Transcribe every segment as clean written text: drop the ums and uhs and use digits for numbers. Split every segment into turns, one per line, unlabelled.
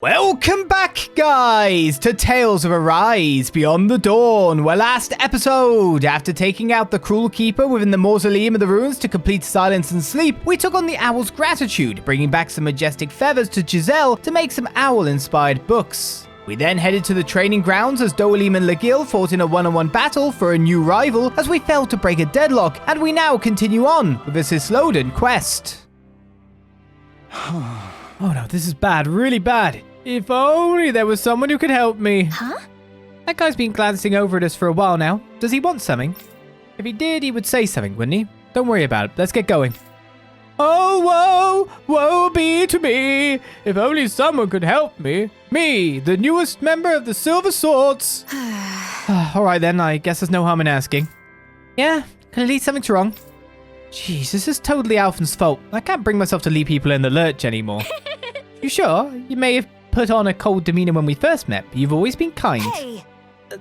Welcome back, guys, to Tales of Arise Beyond the Dawn, where last episode, after taking out the cruel keeper within the mausoleum of the ruins to complete silence and sleep, we took on the owl's gratitude, bringing back some majestic feathers to Giselle to make some owl-inspired books. We then headed to the training grounds as Dolim and Legil fought in a one-on-one battle for a new rival as we failed to break a deadlock, and we now continue on with the Cisloden quest. Oh no, this is bad, really bad. If only there was someone who could help me.
Huh?
That guy's been glancing over at us for a while now. Does he want something? If he did, he would say something, wouldn't he? Don't worry about it. Let's get going. Oh, woe be to me. If only someone could help me. Me, the newest member of the Silver Swords. All right then, I guess there's no harm in asking. Yeah, clearly something's wrong. Jeez, this is totally Alphen's fault. I can't bring myself to leave people in the lurch anymore. You sure? You may have put on a cold demeanor when we first met, but you've always been kind.
Hey!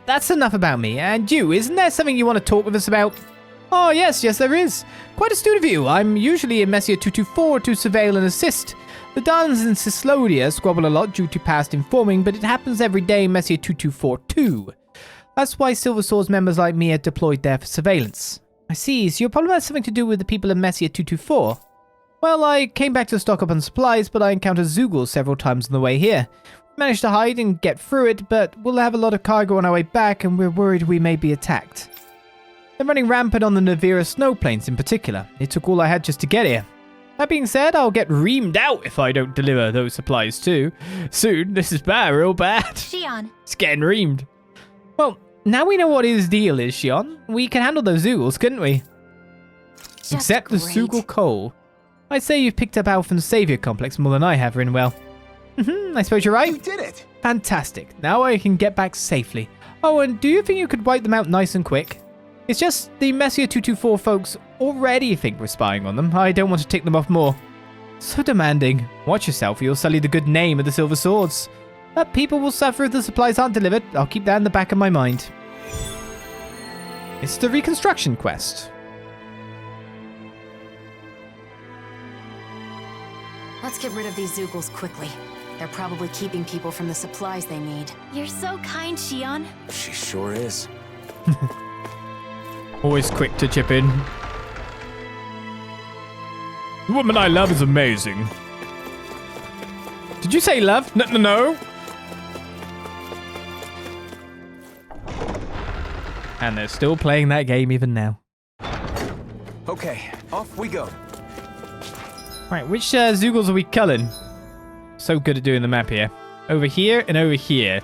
That's enough about me. And you, isn't there something you want to talk with us about? Oh, yes, there is. Quite astute of you. I'm usually in Messia 224 to surveil and assist. The Dons in Cislodia squabble a lot due to past informing, but it happens every day in Messia 224 too. That's why Silver Swords members like me are deployed there for surveillance. I see, so your problem has something to do with the people in Messia 224. Well, I came back to stock up on supplies, but I encountered Zeugle several times on the way here. Managed to hide and get through it, but we'll have a lot of cargo on our way back, and we're worried we may be attacked. They're running rampant on the Nevira Snowplains in particular. It took all I had just to get here. That being said, I'll get reamed out if I don't deliver those supplies too. Soon, this is bad, real bad.
Shionne.
It's getting reamed. Well, now we know what his deal is, Shionne. We can handle those Zeugles, couldn't we?
Just
Except the
great.
Zeugle Coal. I'd say you've picked up Alphen's savior complex more than I have, Rinwell. I suppose you're right.
You did it!
Fantastic. Now I can get back safely. Oh, and do you think you could wipe them out nice and quick? It's just the Messia 224 folks already think we're spying on them. I don't want to tick them off more. So demanding. Watch yourself or you'll sully the good name of the Silver Swords. But people will suffer if the supplies aren't delivered. I'll keep that in the back of my mind. It's the reconstruction quest.
Let's get rid of these Zeugles quickly. They're probably keeping people from the supplies they need.
You're so kind, Shionne.
She sure is.
Always quick to chip in. The woman I love is amazing. Did you say love? No. And they're still playing that game even now.
Okay, off we go.
Right, which Zeugles are we culling? So good at doing the map here. Over here and over here.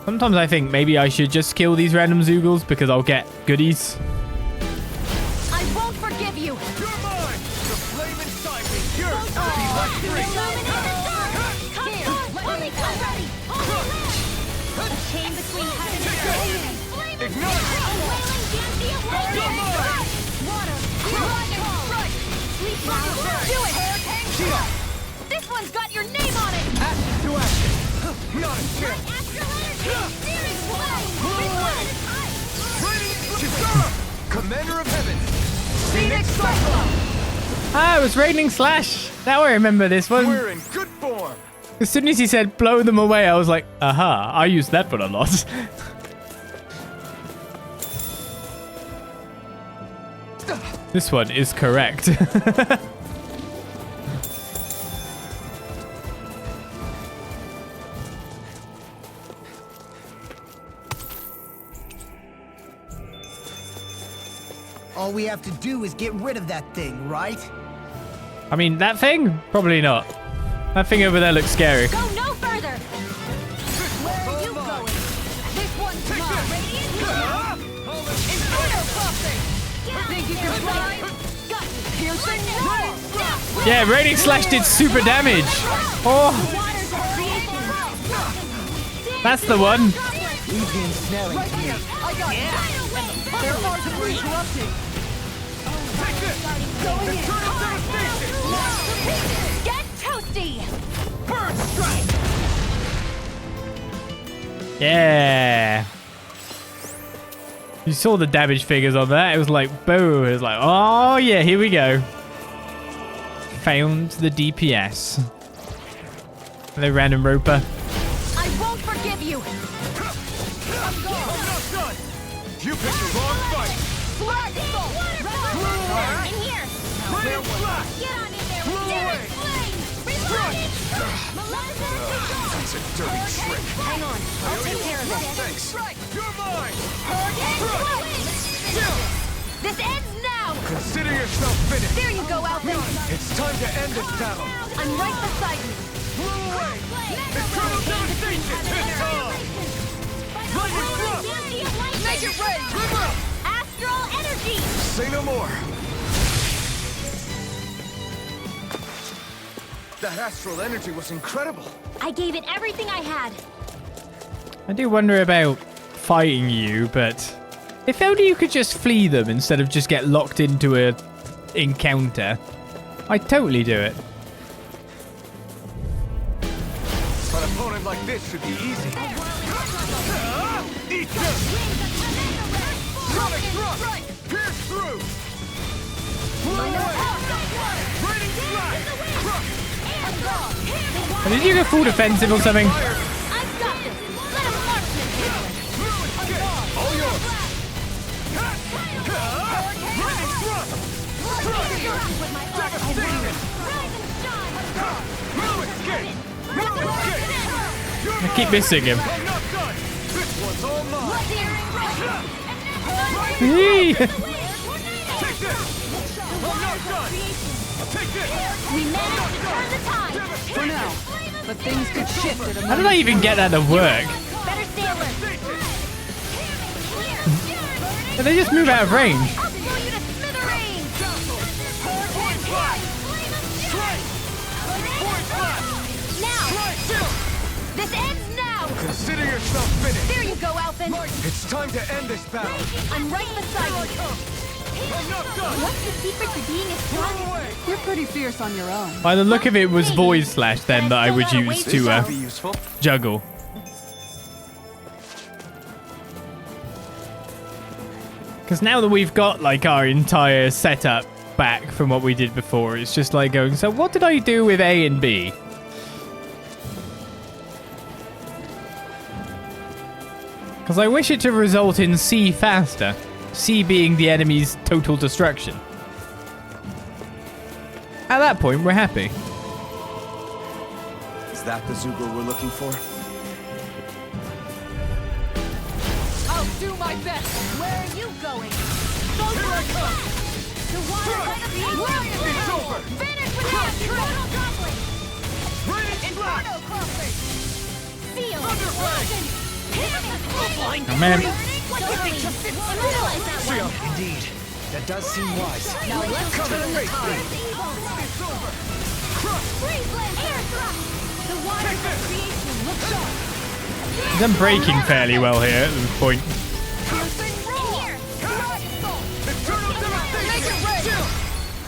Sometimes I think maybe I should just kill these random Zeugles because I'll get goodies.
I won't forgive you.
You're mine! The flame inside me! You're
A chain between heaven and earth.
Ignite!
Do it! This one's got your name on it!
Action to action! Not a chance! Commander of Heaven! Phoenix Cyclone!
Ah, it was raining Slash. Now I remember this one.
We're in good form!
As soon as he said blow them away, I was like, aha, I use that one a lot. This one is correct.
All we have to do is get rid of that thing, right?
I mean, that thing? Probably not. That thing over there looks scary.
Go no further! Where are you going? This one's mine! Inferno crossing! Think you can fly? Got piercing roar!
Yeah, Raining Slash did super damage. Oh, that's the one.
He's been smelling to me.
I got it! They're hard to interrupting!
Take this!
Going in!
Turn it to the station!
Get toasty!
Bird strike!
Yeah. You saw the damage figures on that. It was like, boom. It was like, oh, yeah, here we go. Found the DPS. Hello, random roper.
I won't forgive you.
I'm not done. You picked the wrong fight.
In here.
Rain flash.
Get on in there.
Blow away.
Reloaded.
That's a dirty trick.
Hang on. I'll take care of it.
Thanks. You're mine.
This ends now.
Consider yourself finished.
There you go, Alphen.
It's time to end this battle.
I'm right beside you.
Blow away. Eternal devastation. It's on. Lightning thrust.
Make it rain.
River.
Astral energy.
Say no more. That astral energy was incredible.
I gave it everything I had.
I do wonder about fighting you, but if only you could just flee them instead of just get locked into a encounter. I'd totally do it.
An opponent like this should be easy. Eat this! Sonic thrust! Pierce through! Raining flash!
Did you go full defensive or something?
I've got this. Let him marksman hit us.
All yours! Raining thrust!
With my
Devastation! No escape! No escape!
I keep missing him.
I'm not done! This one's all mine!
Yee.
Take this! I'm not done! Take this!
We managed to turn the tide.
For now!
But things could shift at a
How did I even get that to work?
Better stay alert.
Did they just move out of range?
I'll blow you to smithereens. Now, this ends now.
Consider yourself finished!
There you go, Alphen.
It's time to end this battle!
I'm right beside you.
I'm not done!
What's the secret to being as strong as
You're pretty fierce on your own.
By the look of it, was void slash then that I would use to
Be useful.
juggle. Because now that we've got like our entire setup back from what we did before, it's just like going, so what did I do with A and B? Because I wish it to result in C faster. C being the enemy's total destruction. At that point, we're happy.
Is that the Zeugle we're looking for?
I'll do my best.
Where are you going?
Here I come!
The water like a
It's over!
Finish with that turtle goblet.
Raining flash!
Seal.
Thunderblade!
Oh, man.
See ya!
Indeed. That does seem wise.
Now let's
Come
turn
and
the
face
tide.
me! It's over! Crush!
Freeze blast. Air thrust. The water
Take this.
creation looks sharp.
I'm breaking fairly well here at this point.
Piercing roll. Here.
Eternal devastation!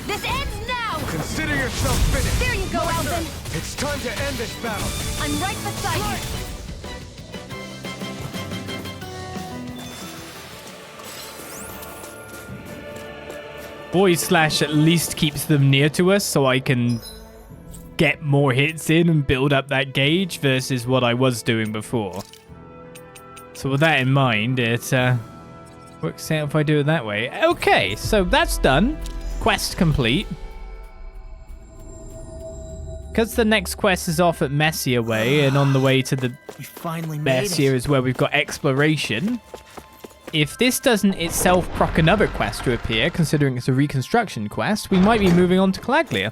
This ends now.
Consider yourself finished!
There you go, Alphen.
It's time to end this battle!
I'm right beside you.
Void slash at least keeps them near to us so I can get more hits in and build up that gauge versus what I was doing before. So with that in mind, it works out if I do it that way. Okay, so that's done. Quest complete. Because the next quest is off at Messia way and on the way to the
We finally made
Messia
it.
is where we've got exploration. If this doesn't itself proc another quest to appear, considering it's a reconstruction quest, we might be moving on to Claglia.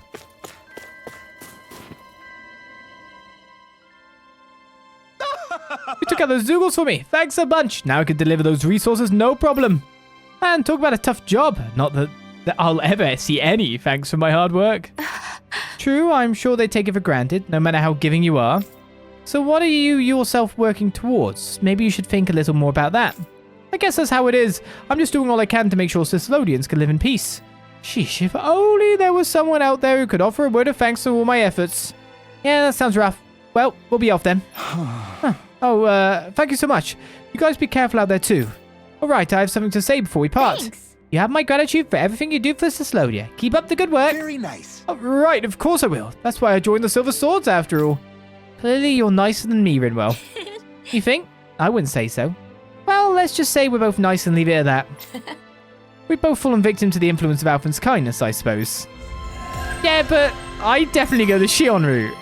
You took out those Zeugles for me. Thanks a bunch. Now I can deliver those resources, no problem. And talk about a tough job. Not that I'll ever see any thanks for my hard work. True, I'm sure they take it for granted, no matter how giving you are. So what are you yourself working towards? Maybe you should think a little more about that. I guess that's how it is. I'm just doing all I can to make sure Cicelodians can live in peace. Sheesh, if only there was someone out there who could offer a word of thanks for all my efforts. Yeah, that sounds rough. Well, we'll be off then. Huh. Oh, thank you so much. You guys be careful out there too. Alright, I have something to say before we part.
Thanks.
You have my gratitude for everything you do for Ciclodia. Keep up the good work.
Very nice.
Oh, right, of course I will. That's why I joined the Silver Swords after all. Clearly you're nicer than me, Rinwell. You think? I wouldn't say so. Well, let's just say we're both nice and leave it at that. We've both fallen victim to the influence of Alphen's kindness, I suppose. Yeah, but I definitely go the Shionne route.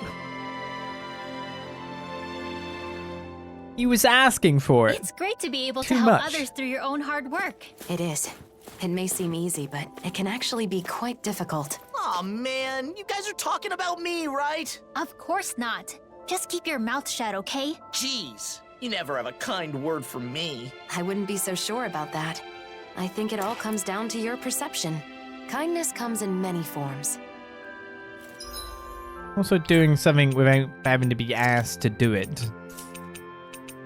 He was asking for it.
It's great to be able
Too
to help
much.
others through your own hard work.
It is. It may seem easy, but it can actually be quite difficult.
Aw, man, you guys are talking about me, right?
Of course not. Just keep your mouth shut, okay?
Jeez, you never have a kind word for me.
I wouldn't be so sure about that. I think it all comes down to your perception. Kindness comes in many forms.
Also doing something without having to be asked to do it.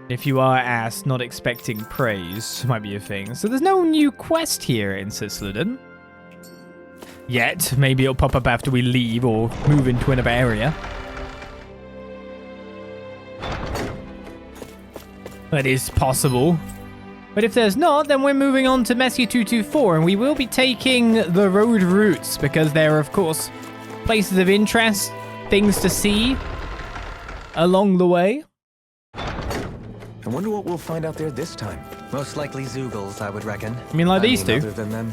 If you are asked, not expecting praise might be a thing. So there's no new quest here in Cicloden. Yet. Maybe it'll pop up after we leave or move into another area. That is possible. But if there's not, then we're moving on to Messia 224, and we will be taking the road routes because there are, of course, places of interest, things to see along the way.
I wonder what we'll find out there this time.
Most likely Zeugles, I would reckon.
I mean, like these two.
Other than them,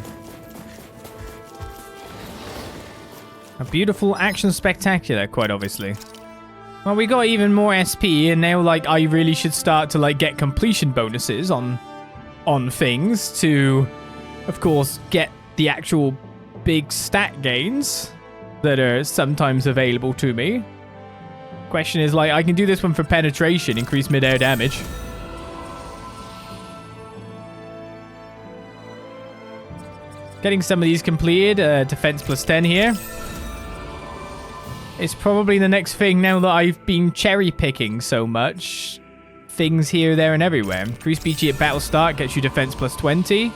A beautiful action spectacular, quite obviously. Well, we got even more SP, and now, like, I really should start to, like, get completion bonuses on things to, of course, get the actual big stat gains that are sometimes available to me. Question is, like, I can do this one for penetration, increase mid-air damage. Getting some of these completed, defense plus 10 here. It's probably the next thing now that I've been cherry picking so much. Things here, there, and everywhere. Increase BG at battle start gets you defense plus 20. You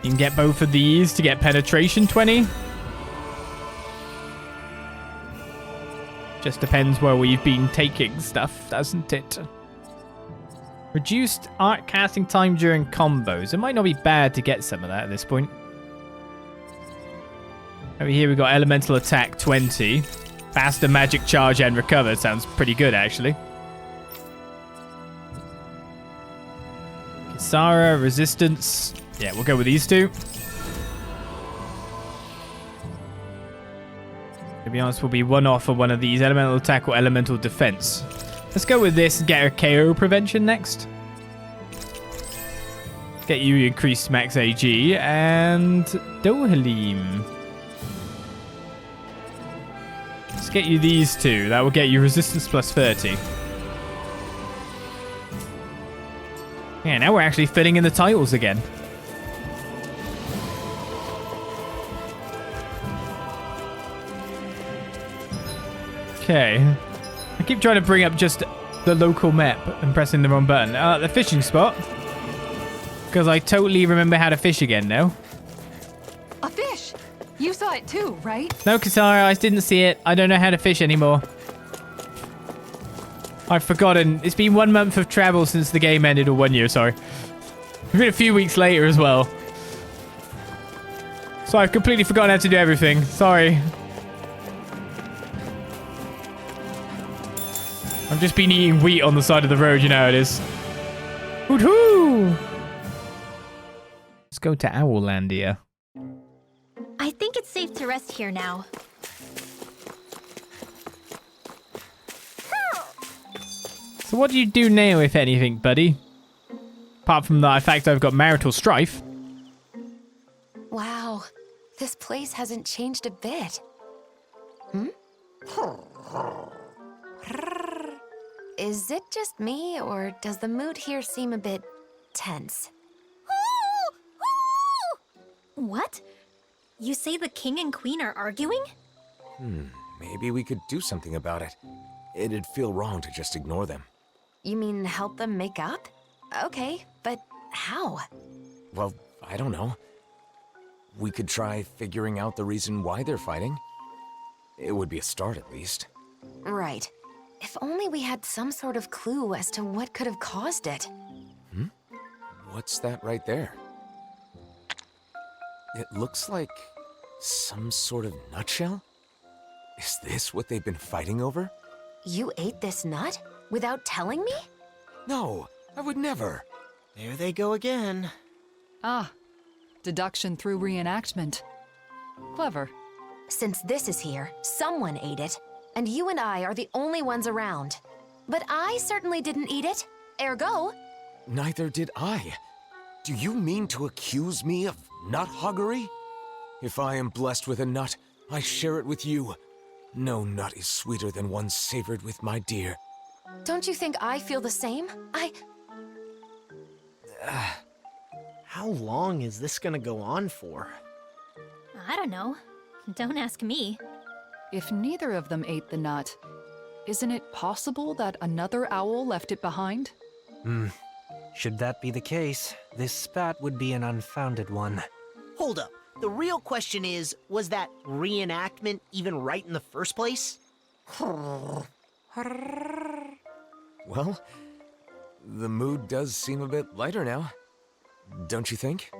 can get both of these to get penetration 20. Just depends where we've been taking stuff, doesn't it? Reduced art casting time during combos. It might not be bad to get some of that at this point. Over here we've got elemental attack 20. Faster magic charge and recover. Sounds pretty good, actually. Kisara, resistance. Yeah, we'll go with these two. To be honest, we'll be one off of one of these. Elemental attack or elemental defense. Let's go with this and get our KO prevention next. Get you increased max AG and Dohalim. Let's get you these two. That will get you resistance plus 30. Yeah, now we're actually filling in the titles again. Okay. I keep trying to bring up just the local map and pressing the wrong button. The fishing spot. Because I totally remember how to fish again now.
A fish! You saw it too, right?
No, Kisara, I didn't see it. I don't know how to fish anymore. I've forgotten. It's been 1 month of travel since the game ended, or 1 year, sorry. It's been a few weeks later as well. So I've completely forgotten how to do everything. Sorry. I've just been eating wheat on the side of the road, you know how it is. Woohoo! Let's go to Owllandia.
I think it's safe to rest here now.
So what do you do now, if anything, buddy? Apart from the fact I've got marital strife.
Wow, this place hasn't changed a bit. Is it just me, or does the mood here seem a bit tense?
What? You say the king and queen are arguing?
maybe we could do something about it. It'd feel wrong to just ignore them.
You mean help them make up? Okay, but how?
Well, I don't know. We could try figuring out the reason why they're fighting. It would be a start, at least.
Right. If only we had some sort of clue as to what could have caused it.
What's that right there? It looks like some sort of nutshell? Is this what they've been fighting over?
You ate this nut? Without telling me?
No, I would never.
There they go again.
Ah, deduction through reenactment. Clever.
Since this is here, someone ate it, and you and I are the only ones around. But I certainly didn't eat it. Ergo,
Neither did I. Do you mean to accuse me of nut hoggery? If I am blessed with a nut, I share it with you. No nut is sweeter than one savored with my dear.
don't you think I feel the same?
How long is this gonna go on for?
I don't know. Don't ask me.
If neither of them ate the nut, isn't it possible that another owl left it behind?
Should that be the case, this spat would be an unfounded one.
Hold up. The real question is, was that reenactment even right in the first place?
Well, the mood does seem a bit lighter now. Don't you think?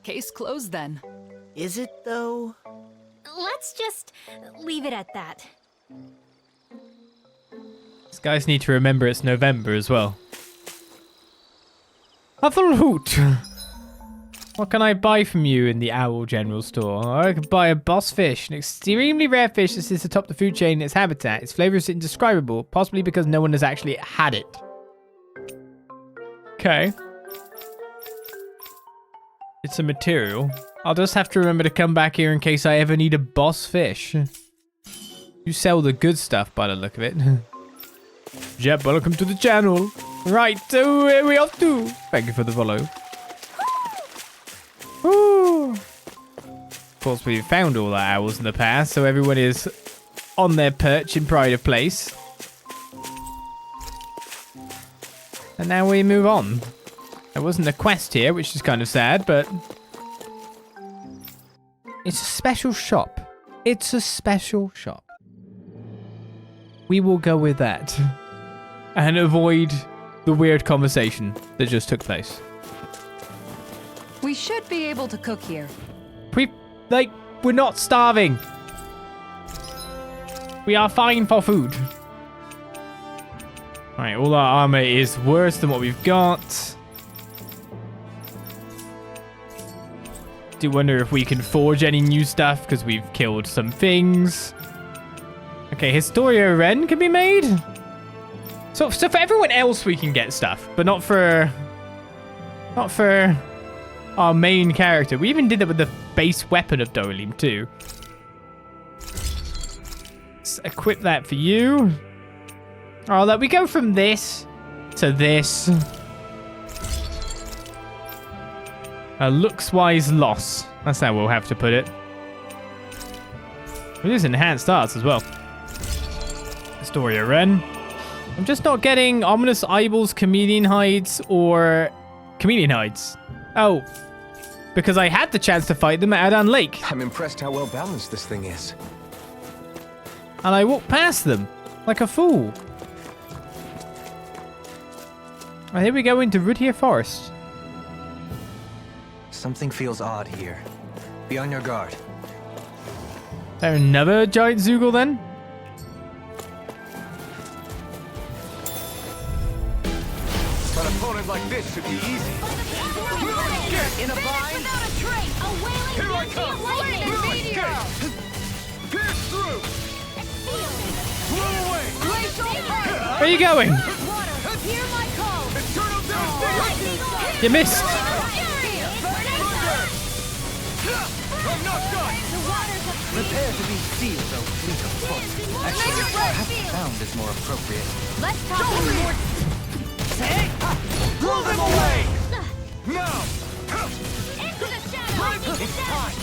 Case closed then.
Is it, though?
Let's just leave it at that.
These guys need to remember it's November as well. Hoot. What can I buy from you in the Owl General Store? I could buy a boss fish, an extremely rare fish that sits atop the food chain in its habitat. Its flavor is indescribable, possibly because no one has actually had it. Okay. It's a material. I'll just have to remember to come back here in case I ever need a boss fish. You sell the good stuff by the look of it. Jeb, welcome to the channel. Right, so where we off to? Thank you for the follow. Woo! Of course, we've found all our owls in the past, so everyone is on their perch in pride of place. And now we move on. There wasn't a quest here, which is kind of sad, but it's a special shop. It's a special shop. We will go with that and avoid the weird conversation that just took place.
We should be able to cook here.
We're not starving. We are fine for food. Alright, all our armor is worse than what we've got. Do wonder if we can forge any new stuff because we've killed some things. Okay, Historia Ren can be made. So for everyone else we can get stuff, but not for our main character. We even did that with the base weapon of Dolim too. Let's equip that for you. Oh, let we go from this to this. A looks-wise loss. That's how we'll have to put it. It is enhanced arts as well. Historia Ren. I'm just not getting ominous eyeballs, chameleon hides, or chameleon hides. Oh, because I had the chance to fight them at Adan Lake.
I'm impressed how well balanced this thing is.
And I walked past them like a fool. And here we go into Rudhir Forest.
Something feels odd here. Be on your guard.
Is there another giant Zeugle then?
An opponent like this should be easy.
Get in a bind! Without a trace! A wailing
Here I come!
meteor!
Pierce through! Blow away!
Where are you going?
Water, hear my call!
Eternal devastation!
You missed.
I'm not done!
Prepare to be sealed, O fleet of foot. Actually, perhaps found is more appropriate.
Let's talk more.
Blow them away! Now!
Into the shadow!
It's time!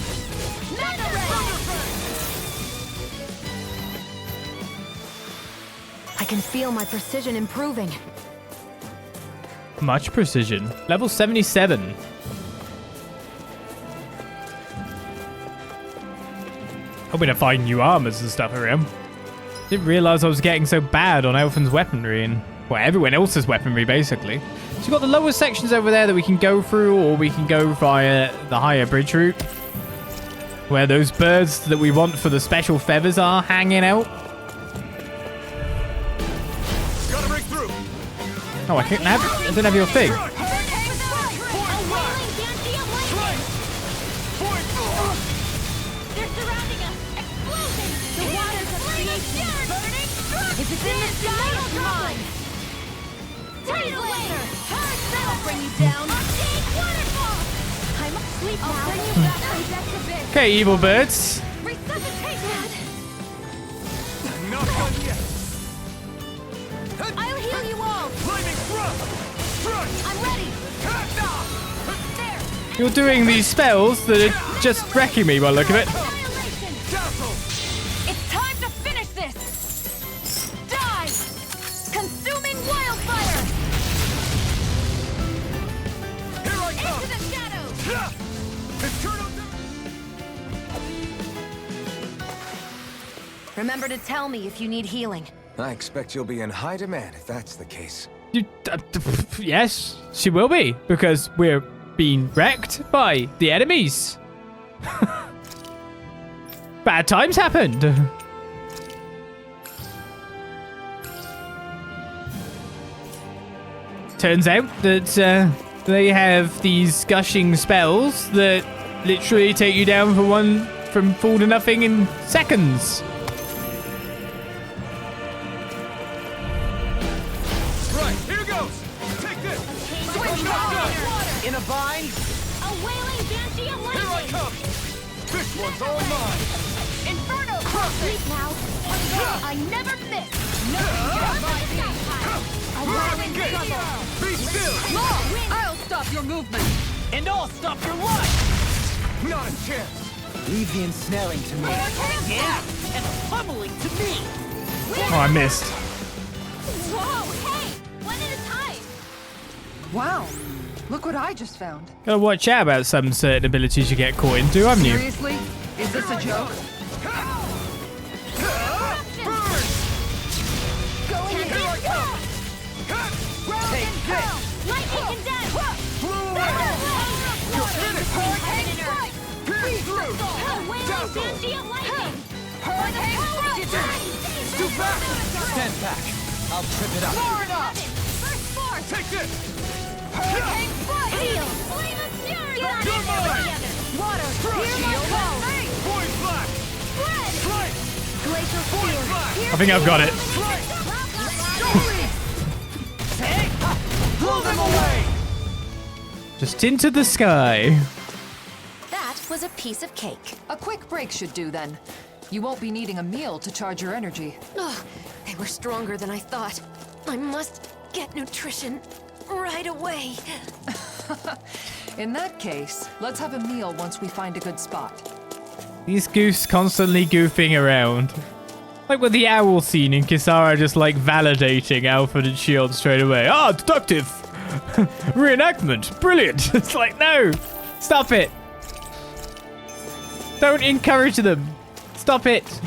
I can feel my precision improving.
Much precision. Level 77. Hoping to find new armors and stuff around. Didn't realize I was getting so bad on Alphen's weaponry and, well, everyone else's weaponry, basically. So you've got the lower sections over there that we can go through, or we can go via the higher bridge route, where those birds that we want for the special feathers are hanging out.
Gotta break through.
Oh, I didn't have your thing.
They're surrounding us! Explosion! The waters of creation! Burning! If it's in the sky, it's mine! Tidal laser! That'll bring you down! Big waterfall! I'm asleep now. I'll bring you back from death to bit.
Okay, evil birds.
Resuscitate that!
Not done yet.
I'll heal you all!
Flaming thrust. Thrust.
I'm ready! There!
You're doing these spells that are just wrecking me by the look of it.
Annihilation! It's time to finish this! Die! Consuming wildfire!
Here I come.
Into the shadows!
Eternal.
Remember to tell me if you need healing.
I expect you'll be in high demand if that's the case.
Yes, she will be, because we're being wrecked by the enemies. Bad times happened. Turns out that they have these gushing spells that literally take you down from full to nothing in seconds.
Right, here goes. Take this.
In a bind?
A wailing banshee of
Here I
lightning!
come. This one's all mine.
Inferno! Sleep now! I never miss! No! A whirling struggle!
Be still.
I'll stop your movement.
And I'll stop your life!
Not a chance.
Leave the ensnaring to me.
Yeah! And pummeling to me!
Oh, I missed.
Whoa! Hey! One at a time!
Wow. Look what I just found.
Gotta watch out about some certain abilities you get caught into, haven't you?
Seriously? Is this a joke?
Going in! Here I come!
Take this!
Lightning condemned!
Flew away. You're finished.
Hurricane strike!
Pierce through.
A wailing
Dazzle.
banshee of lightning!
Hurricane strike!
Too fast.
Stand back. I'll trip it up.
Far enough!
First force!
Take this.
Hurricane strike! Heal! Flame of fury! Get
You're mine.
together! Water! Hear my call!
Point flash.
Spread!
Strike.
Glacial
Point
spear!
flash.
I think I've got it.
Blow them away!
Just into the sky.
That was a piece of cake.
A quick break should do then. You won't be needing a meal to charge your energy.
Ugh, they were stronger than I thought. I must get nutrition right away.
In that case, let's have a meal once we find a good spot.
These goofs constantly goofing around. Like with the owl scene in Kisara just like validating Alphen and Shionne straight away. Ah, deductive! Reenactment! Brilliant! It's like, no! Stop it! Don't encourage them! Stop it!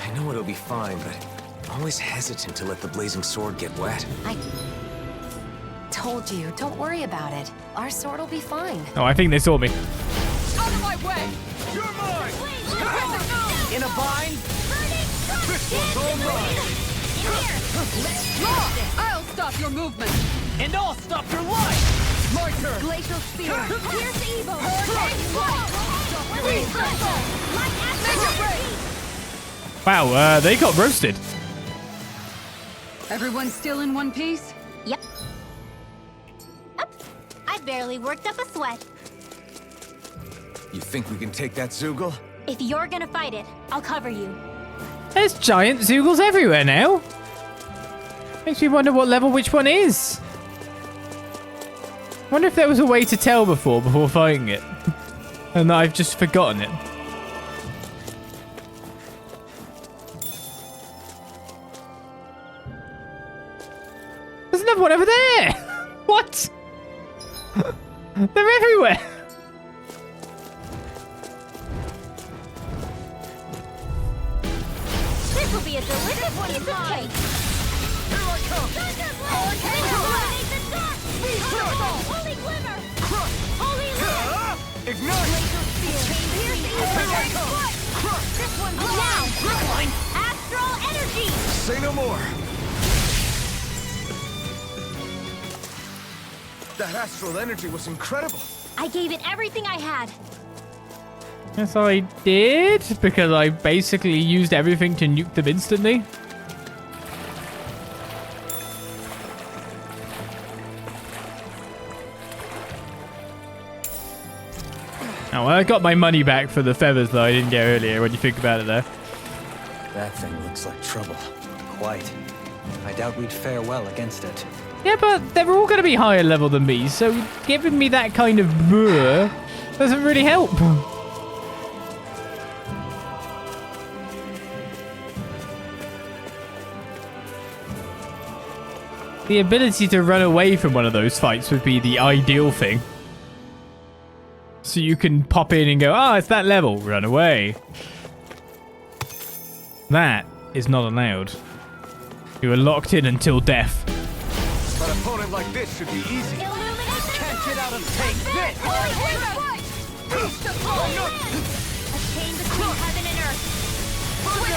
I know it'll be fine, but I'm always hesitant to let the blazing sword get wet.
I told you, don't worry about it. Our sword will be fine.
Oh, I think they saw me.
Out of my way!
You're mine.
In a bind?
This one's all mine.
I'll stop your movement.
And I'll stop your life!
My turn.
Glacial spear! Pierce evil! Hurricane strike! Freeze cycle! Like acid!
Wow, they got roasted.
Everyone still in one piece?
Yep. Up. I barely worked up a sweat.
You think we can take that Zeugle?
If you're gonna fight it, I'll cover you.
There's giant Zeugles everywhere now. Makes me wonder what level which one is. Wonder if there was a way to tell before fighting it. And I've just forgotten it. There's another one over there! What? They're everywhere!
This will be a delicious piece of cake.
Here I come!
Illuminate the dark. Holy glimmer. Holy light.
Ignite!
This one's now. Astral energy.
Say no more. That astral energy was incredible.
I gave it everything I had.
Yes, I did, because I basically used everything to nuke them instantly. Oh, well, I got my money back for the feathers that I didn't get earlier, when you think about it there.
That thing looks like trouble. Quite. I doubt we'd fare well against it.
Yeah, but they're all going to be higher level than me, so giving me that kind of blur doesn't really help. The ability to run away from one of those fights would be the ideal thing. So you can pop in and go, oh, it's that level, run away. That is not allowed. You are locked in until death.
An opponent like this should be easy.
Can't get out of take this!
A chain between heaven and earth.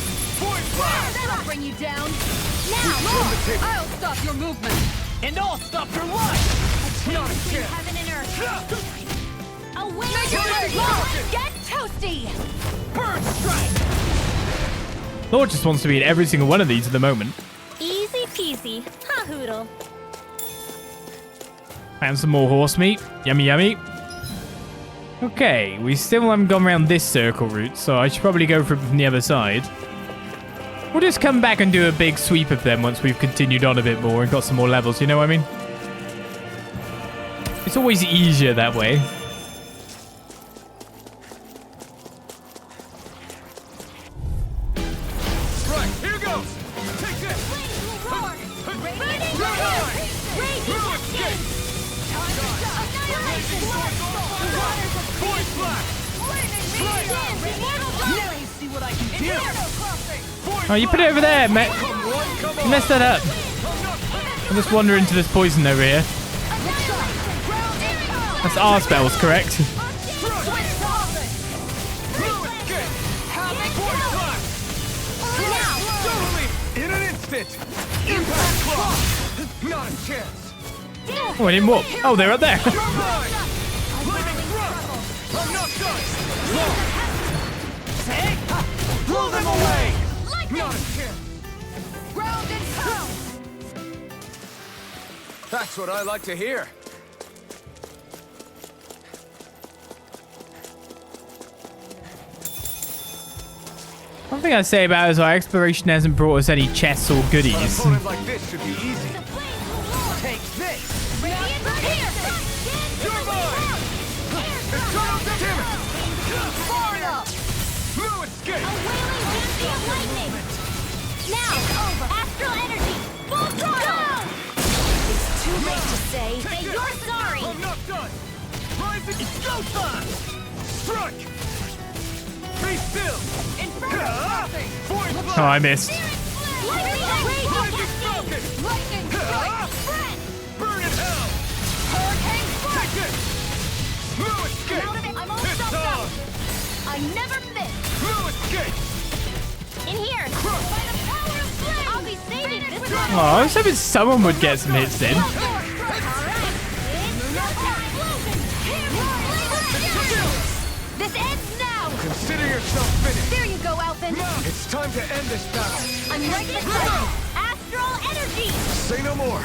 That'll bring you down.
Now,
I'll stop your movement.
And I'll stop your life!
Not a
between
chance.
heaven and earth. A wing.
Get toasty!
Bird strike!
Lord just wants to be in every single one of these at the moment.
Easy peasy. Ha hoodle.
And some more horse meat. Yummy, yummy. Okay, we still haven't gone around this circle route, so I should probably go from the other side. We'll just come back and do a big sweep of them once we've continued on a bit more and got some more levels, you know what I mean? It's always easier that way.
Right, here goes. Take this. Voice
Now you see what I can do!
Oh, you put it over there, mate. You messed that up. I'll just wander into this poison over here. That's our spells, correct?
in an instant. Impact claw. Not a chance.
Oh, I didn't walk. Oh, they're up there.
You're mine. Lightning thrust. I'm not done. Blow them away. Not a chance.
Ground and pound!
That's what I like to hear.
One thing I'd say about it is our exploration hasn't brought us any chests or goodies.
An opponent like this should be easy.
Take this!
You're mine. It's time to dim it.
Far enough!
No escape.
Now, astral energy. Full throttle. It's too late to say you're sorry.
I'm not done. Rise it. It's go time. Strike. Be still.
Oh, I missed.
Lightning strike.
Burn in hell.
Hurricane
Take this. No escape.
I'm all
It's
stuffed
on.
up. I never miss.
No escape.
In here. By the power of flame. I'll be saving this one.
Oh, I was hoping someone would get some hits in.
This ends now.
Consider yourself finished.
There you go, Alphen.
It's time to end this battle.
I'm ready to go. Astral energy.
Say no more.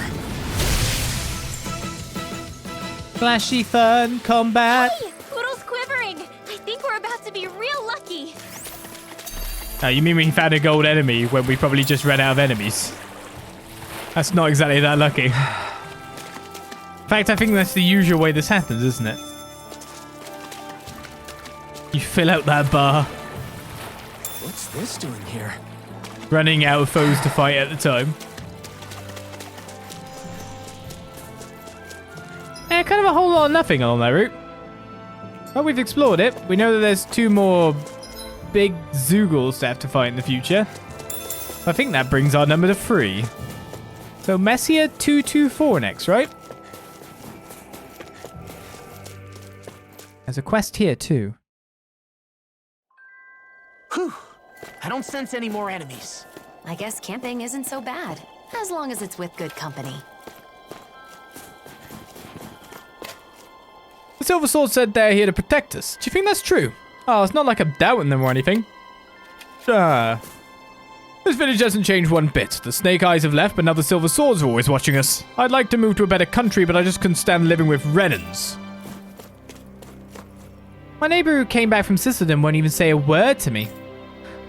Flashy fun combat.
Hey, Poodle's quivering. I think we're about to be real lucky.
Oh, you mean we found a gold enemy when we probably just ran out of enemies? That's not exactly that lucky. In fact, I think that's the usual way this happens, isn't it? You fill out that bar.
What's this doing here?
Running out of foes to fight at the time. Yeah, kind of a whole lot of nothing along that route. Well, we've explored it. We know that there's 2 more big Zeugles to have to fight in the future. I think that brings our number to 3. So Messia 224 next, right? There's a quest here too.
Whew. I don't sense any more enemies.
I guess camping isn't so bad, as long as it's with good company.
The Silver Sword said they're here to protect us. Do you think that's true? Oh, it's not like I'm doubting them or anything. This village hasn't changed one bit. The Snake Eyes have left, but now the Silver Swords are always watching us. I'd like to move to a better country, but I just couldn't stand living with Renans. My neighbor who came back from Sicildom won't even say a word to me.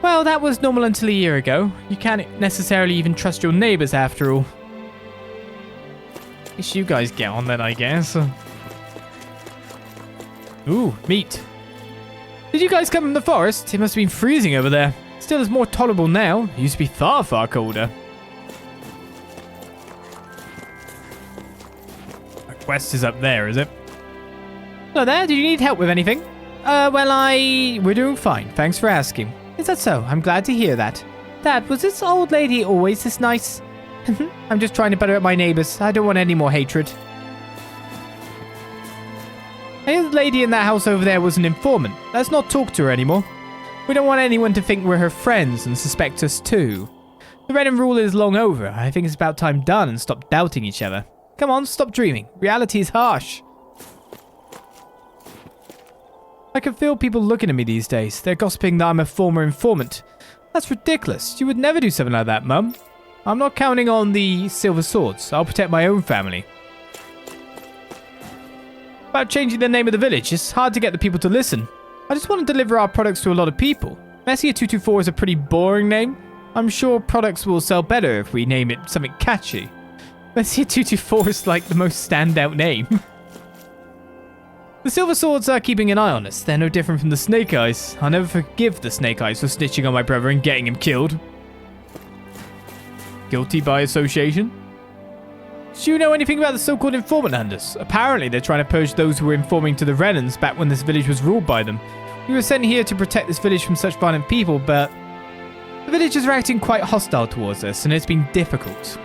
Well, that was normal until a year ago. You can't necessarily even trust your neighbors after all. At least you guys get on then, I guess. Ooh, meat. Did you guys come from the forest? It must have been freezing over there. Still is more tolerable now. It used to be far, far colder. The quest is up there, is it? Hello there, do you need help with anything? We're doing fine. Thanks for asking. Is that so? I'm glad to hear that. Dad, was this old lady always this nice? I'm just trying to better up my neighbors. I don't want any more hatred. I hear the lady in that house over there was an informant. Let's not talk to her anymore. We don't want anyone to think we're her friends and suspect us too. The Renan rule is long over. I think it's about time done and stop doubting each other. Come on, stop dreaming. Reality is harsh. I can feel people looking at me these days. They're gossiping that I'm a former informant. That's ridiculous. You would never do something like that, Mum. I'm not counting on the Silver Swords. I'll protect my own family. About changing the name of the village, it's hard to get the people to listen. I just want to deliver our products to a lot of people. Messia 224 is a pretty boring name. I'm sure products will sell better if we name it something catchy. Messia 224 is like the most standout name. The Silver Swords are keeping an eye on us. They're no different from the Snake Eyes. I'll never forgive the Snake Eyes for snitching on my brother and getting him killed. Guilty by association? Do you know anything about the so-called informant hunters? Apparently they're trying to purge those who were informing to the Renans back when this village was ruled by them. We were sent here to protect this village from such violent people, but the villagers are acting quite hostile towards us, and it's been difficult.